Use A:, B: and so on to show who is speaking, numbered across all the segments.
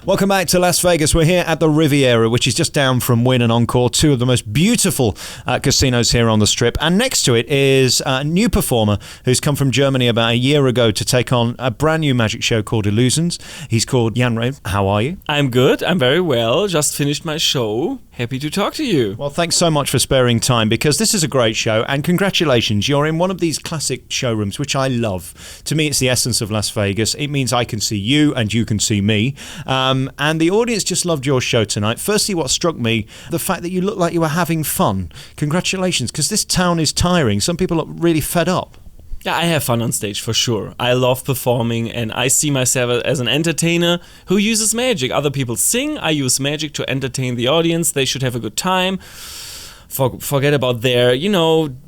A: Welcome back to Las Vegas. We're here at the Riviera, which is just down from Wynn and Encore, two of the most beautiful casinos here on the Strip. And next to it is a new performer who's come from Germany about a year ago to take on a brand new magic show called Illusions. He's called Jan Ray. How are you?
B: I'm good. I'm very well. Just finished my show. Happy to talk to you.
A: Well, thanks so much for sparing time, because this is a great show. And congratulations. You're in one of these classic showrooms, which I love. To me, it's the essence of Las Vegas. It means I can see you and you can see me. And the audience just loved your show tonight. Firstly, what struck me, the fact that you looked like you were having fun. Congratulations, because this town is tiring. Some people are really fed up.
B: Yeah, I have fun on stage for sure. I love performing, and I see myself as an entertainer who uses magic. Other people sing, I use magic to entertain the audience. They should have a good time. Forget about their,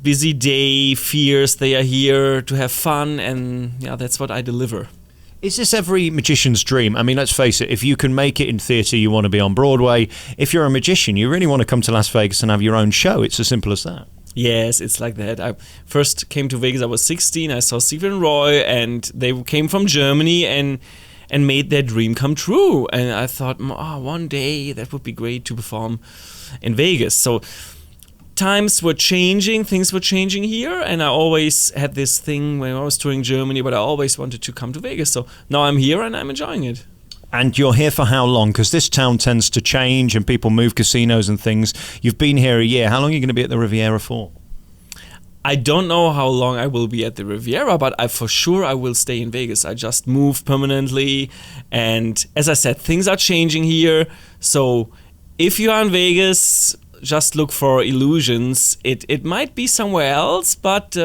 B: busy day, fears. They are here to have fun, and yeah, that's what I deliver.
A: Is this every magician's dream? I mean, let's face it, if you can make it in theatre, you want to be on Broadway. If you're a magician, you really want to come to Las Vegas and have your own show. It's as simple as that.
B: Yes, it's like that. I first came to Vegas, I was 16. I saw Steve and Roy, and they came from Germany and made their dream come true. And I thought, one day that would be great to perform in Vegas. So times were changing, things were changing here, and I always had this thing when I was touring Germany, but I always wanted to come to Vegas. So now I'm here and I'm enjoying it.
A: And you're here for how long? Because this town tends to change and people move casinos and things. You've been here a year. How long are you going to be at the Riviera for?
B: I don't know how long I will be at the Riviera, but for sure I will stay in Vegas. I just moved permanently, and as I said, things are changing here. So if you are in Vegas, just look for Illusions. It might be somewhere else, but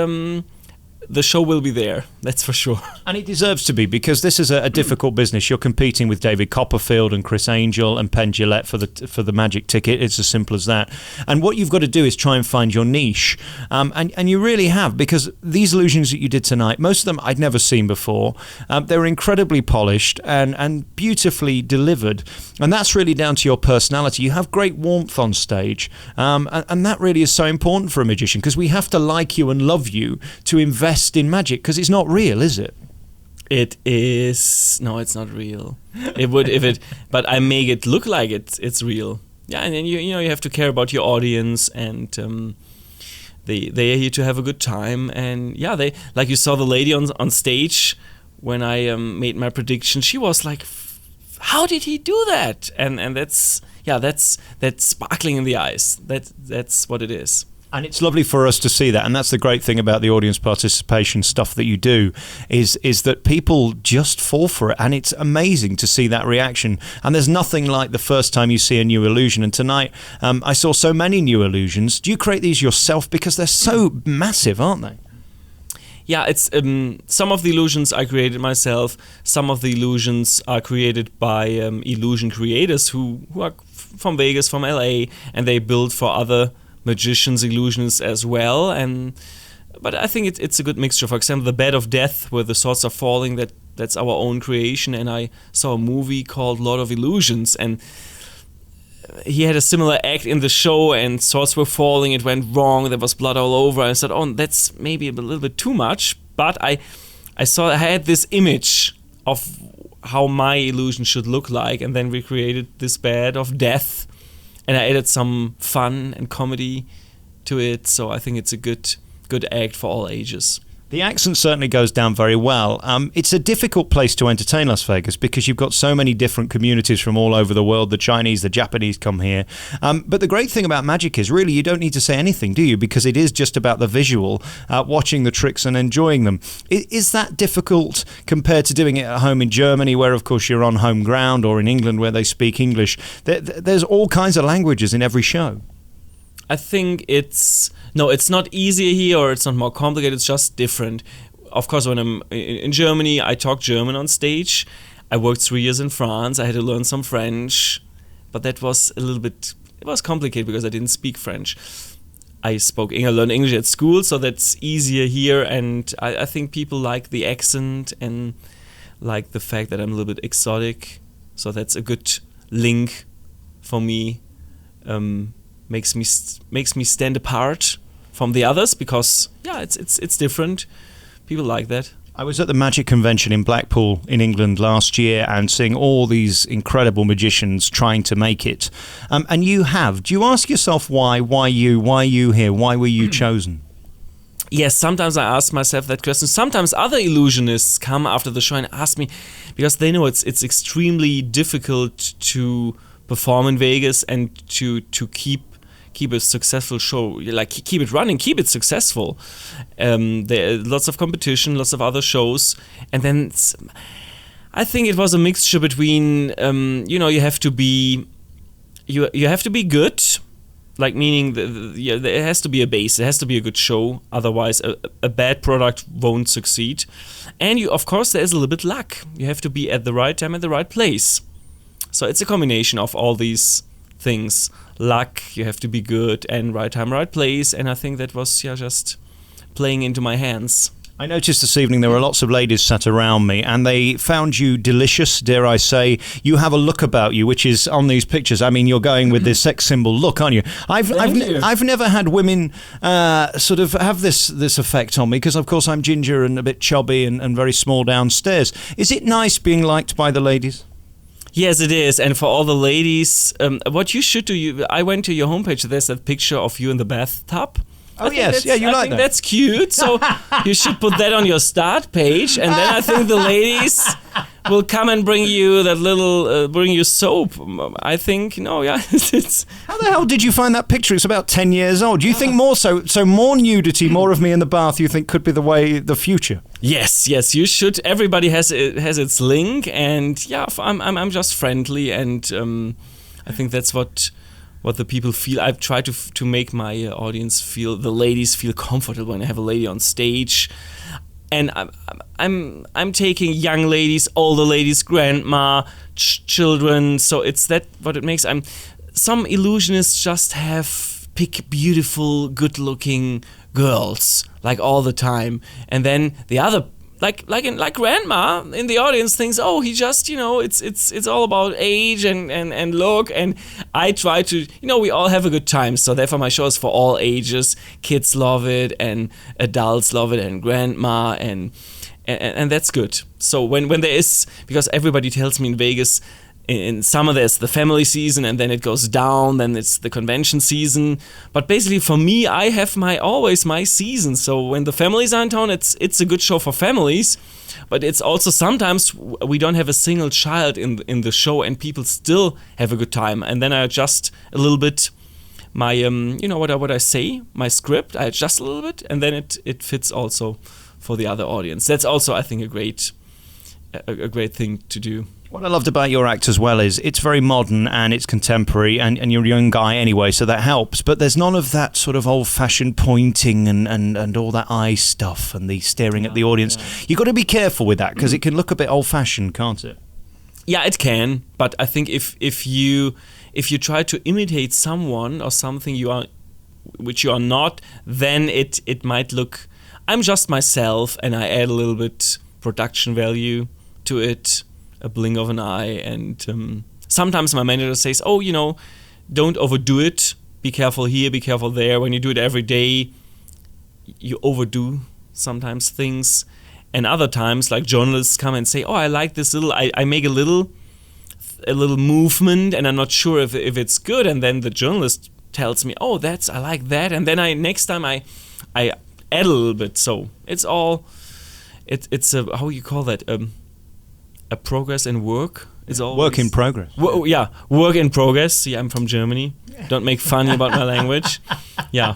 B: the show will be there, that's for sure.
A: And it deserves to be, because this is a difficult business. You're competing with David Copperfield and Chris Angel and Penn Jillette for the magic ticket. It's as simple as that. And what you've got to do is try and find your niche. And you really have, because these illusions that you did tonight, most of them I'd never seen before. They were incredibly polished and beautifully delivered. And that's really down to your personality. You have great warmth on stage. And that really is so important for a magician, because we have to like you and love you to invest in magic, because it's not real, is it?
B: It is. No, it's not real. It would but I make it look like it's real. Yeah, and then you have to care about your audience, and they are here to have a good time. And yeah, they, like you saw the lady on stage when I made my prediction. She was like, "How did he do that?" And that's sparkling in the eyes. That's what it is.
A: And it's lovely for us to see that. And that's the great thing about the audience participation stuff that you do, is that people just fall for it. And it's amazing to see that reaction. And there's nothing like the first time you see a new illusion. And tonight, I saw so many new illusions. Do you create these yourself? Because they're so massive, aren't they?
B: Yeah, it's some of the illusions I created myself. Some of the illusions are created by illusion creators who are from Vegas, from LA, and they build for other magicians, illusions as well. But I think it's a good mixture. For example, the Bed of Death, where the swords are falling, that's our own creation. And I saw a movie called Lord of Illusions, and he had a similar act in the show, and swords were falling, it went wrong, there was blood all over. I said, that's maybe a little bit too much. But I had this image of how my illusion should look like, and then we created this Bed of Death. And I added some fun and comedy to it, so I think it's a good act for all ages.
A: The accent certainly goes down very well. It's a difficult place to entertain, Las Vegas, because you've got so many different communities from all over the world. The Chinese, the Japanese come here. But the great thing about magic is really you don't need to say anything, do you? Because it is just about the visual, watching the tricks and enjoying them. Is that difficult compared to doing it at home in Germany, where, of course, you're on home ground, or in England, where they speak English? There's all kinds of languages in every show.
B: I think it's not easier here, or it's not more complicated, it's just different. Of course, when I'm in Germany, I talk German on stage. I worked 3 years in France, I had to learn some French, but that was it was complicated because I didn't speak French. I learned English at school, so that's easier here, and I think people like the accent and like the fact that I'm a little bit exotic, so that's a good link for me. Makes me stand apart from the others, because it's different. People like that.
A: I was at the Magic Convention in Blackpool in England last year and seeing all these incredible magicians trying to make it. And you have. Do you ask yourself why? Why you? Why you here? Why were you chosen?
B: Yes, sometimes I ask myself that question. Sometimes other illusionists come after the show and ask me, because they know it's extremely difficult to perform in Vegas and to keep a successful show, like keep it running, keep it successful. There are lots of competition, lots of other shows, and then I think it was a mixture between you have to be good, like meaning there has to be a base, there has to be a good show, otherwise a bad product won't succeed. And of course there's a little bit luck. You have to be at the right time at the right place. So it's a combination of all these things. Luck, you have to be good, and right time, right place. And I think that was just playing into my hands.
A: I noticed this evening there were lots of ladies sat around me, and they found you delicious, dare I say. You have a look about you, which is on these pictures. I mean, you're going with this sex symbol look, aren't you? I've never had women sort of have this effect on me, because of course I'm ginger and a bit chubby and very small downstairs. Is it nice being liked by the ladies?
B: Yes, it is. And for all the ladies, what you should do, I went to your homepage, there's a picture of you in the bathtub.
A: Oh, yes. Yeah, you like that.
B: That's cute. So you should put that on your start page. And then I think the ladies will come and bring you that little, bring you soap. I think, it's...
A: How the hell did you find that picture? It's about 10 years old. Do you think more so more nudity, more of me in the bath, you think could be the future?
B: Yes, you should. Everybody has its link, and I'm just friendly, and I think that's what the people feel. I've tried to make my audience feel, the ladies feel comfortable when I have a lady on stage, and I'm taking young ladies, older ladies, grandma, children. So it's that what it makes. Some illusionists just pick beautiful, good-looking girls like all the time, and then the other like grandma in the audience thinks, oh, he just it's all about age and look, and I try to we all have a good time, so therefore my show is for all ages. Kids love it and adults love it and grandma and that's good. So when there is, because everybody tells me in Vegas, in summer there's the family season, and then it goes down, then it's the convention season. But basically for me, I have always my season. So when the families are in town, it's a good show for families. But it's also sometimes we don't have a single child in the show, and people still have a good time. And then I adjust a little bit my what I say, my script. I adjust a little bit, and then it fits also for the other audience. That's also, I think, a great thing to do.
A: What I loved about your act as well is it's very modern and it's contemporary, and you're a young guy anyway, so that helps. But there's none of that sort of old-fashioned pointing and all that eye stuff and the staring at the audience. Yeah. You've got to be careful with that, because it can look a bit old-fashioned, can't it?
B: Yeah, it can. But I think if you try to imitate someone or something which you are not, then it might look. I'm just myself, and I add a little bit production value to it. A blink of an eye, and sometimes my manager says, oh, don't overdo it, be careful here, be careful there. When you do it every day, you overdo sometimes things, and other times, like, journalists come and say, oh, I like this little, I make a little movement, and I'm not sure if it's good, and then the journalist tells me, oh, I like that, and then next time I add a little bit. So it's all, it's a, how you call that, a progress in work. It's always
A: work in progress.
B: Work in progress. Yeah, I'm from Germany. Don't make fun about my language. Yeah,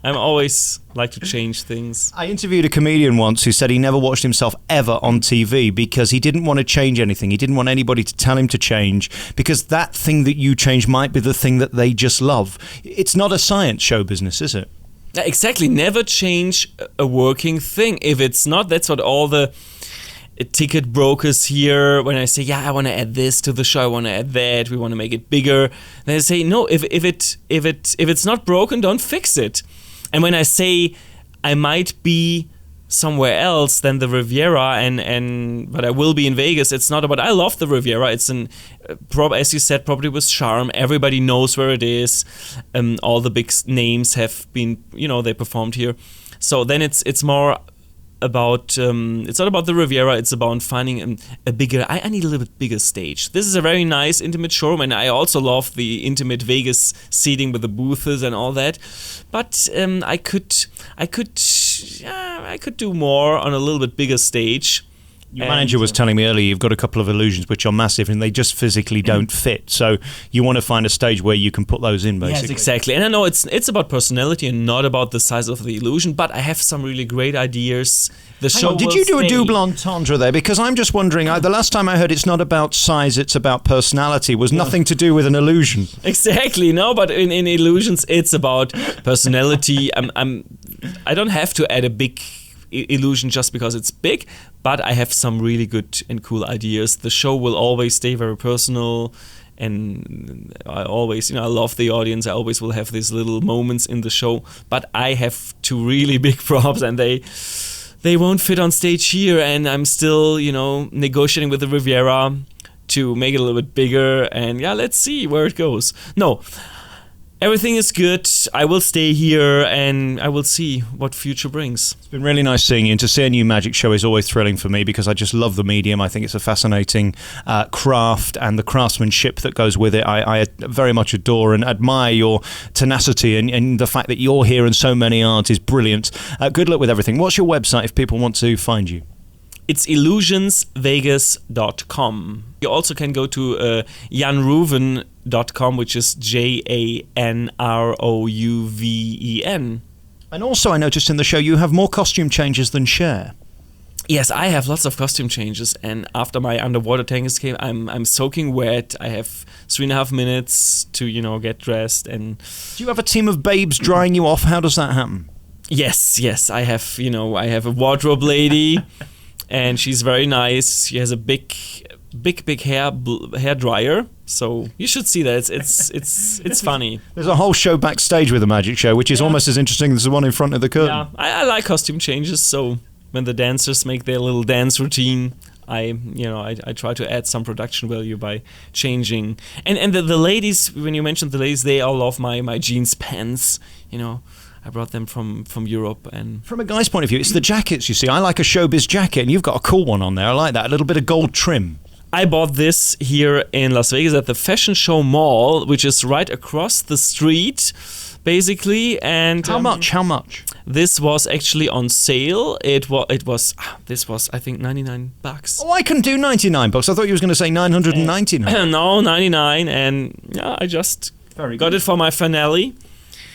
B: I'm always like to change things.
A: I interviewed a comedian once who said he never watched himself ever on TV because he didn't want to change anything. He didn't want anybody to tell him to change, because that thing that you change might be the thing that they just love. It's not a science show business, is it?
B: Exactly. Never change a working thing. If it's not, that's what all the ticket brokers here, when I say, I want to add this to the show, I want to add that, we want to make it bigger, they say, no, if it's not broken, don't fix it. And when I say I might be somewhere else than the Riviera, but I will be in Vegas, it's not about, I love the Riviera, it's as you said, property with charm, everybody knows where it is, all the big names have been, they performed here. So then it's more, it's not about the Riviera, it's about finding a bigger, I need a little bit bigger stage. This is a very nice intimate showroom, and I also love the intimate Vegas seating with the booths and all that, but I could do more on a little bit bigger stage.
A: Your manager was telling me earlier you've got a couple of illusions which are massive and they just physically don't fit. So you want to find a stage where you can put those in, basically.
B: Yes, exactly. And I know it's about personality and not about the size of the illusion, but I have some really great ideas. The show
A: Did you do a double entendre there? Because I'm just wondering, the last time I heard it's not about size, it's about personality. It was nothing to do with an illusion.
B: Exactly. No, but in illusions, it's about personality. I don't have to add a big illusion just because it's big, but I have some really good and cool ideas. The show will always stay very personal, and I always, I love the audience. I always will have these little moments in the show, but I have two really big props, and they won't fit on stage here, and I'm still, negotiating with the Riviera to make it a little bit bigger, and let's see where it goes. No, everything is good. I will stay here and I will see what future brings.
A: It's been really nice seeing you, and to see a new magic show is always thrilling for me because I just love the medium. I think it's a fascinating craft, and the craftsmanship that goes with it I very much adore and admire your tenacity, and the fact that you're here and so many aren't is brilliant. Good luck with everything. What's your website if people want to find you?
B: It's illusionsvegas.com. You also can go to janrouven.com, which is JANROUVEN.
A: And also, I noticed in the show you have more costume changes than Cher.
B: Yes, I have lots of costume changes, and after my underwater tank escape, I'm soaking wet. I have 3.5 minutes to get dressed. And
A: do you have a team of babes drying you off? How does that happen?
B: Yes, I have a wardrobe lady. And she's very nice. She has a big hair dryer. So you should see that. It's funny.
A: There's a whole show backstage with a magic show, which is almost as interesting as the one in front of the curtain.
B: Yeah, I like costume changes. So when the dancers make their little dance routine, I try to add some production value by changing. And the ladies, when you mentioned the ladies, they all love my jeans pants. I brought them from Europe. And
A: from a guy's point of view, it's the jackets, you see. I like a showbiz jacket, and you've got a cool one on there. I like that. A little bit of gold trim.
B: I bought this here in Las Vegas at the Fashion Show Mall, which is right across the street, basically. And
A: how much?
B: This was actually on sale. This was I think $99.
A: Oh, I can do $99. I thought you was going to say $999.
B: No, $99, and I just got it for my finale.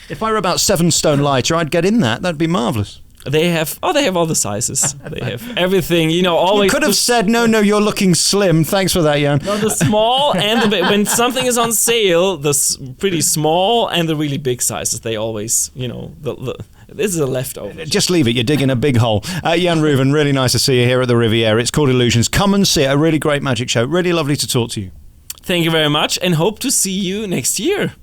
A: If I were about 7 stone lighter, I'd get in that. That'd be marvellous.
B: They have all the sizes. They have everything. Always.
A: You could have said, no, you're looking slim. Thanks for that, Jan.
B: No, the small and the big. When something is on sale, the pretty small and the really big sizes, they always, this is a leftover.
A: Just leave it. You're digging a big hole. Jan Rouven, really nice to see you here at the Riviera. It's called Illusions. Come and see it. A really great magic show. Really lovely to talk to you.
B: Thank you very much, and hope to see you next year.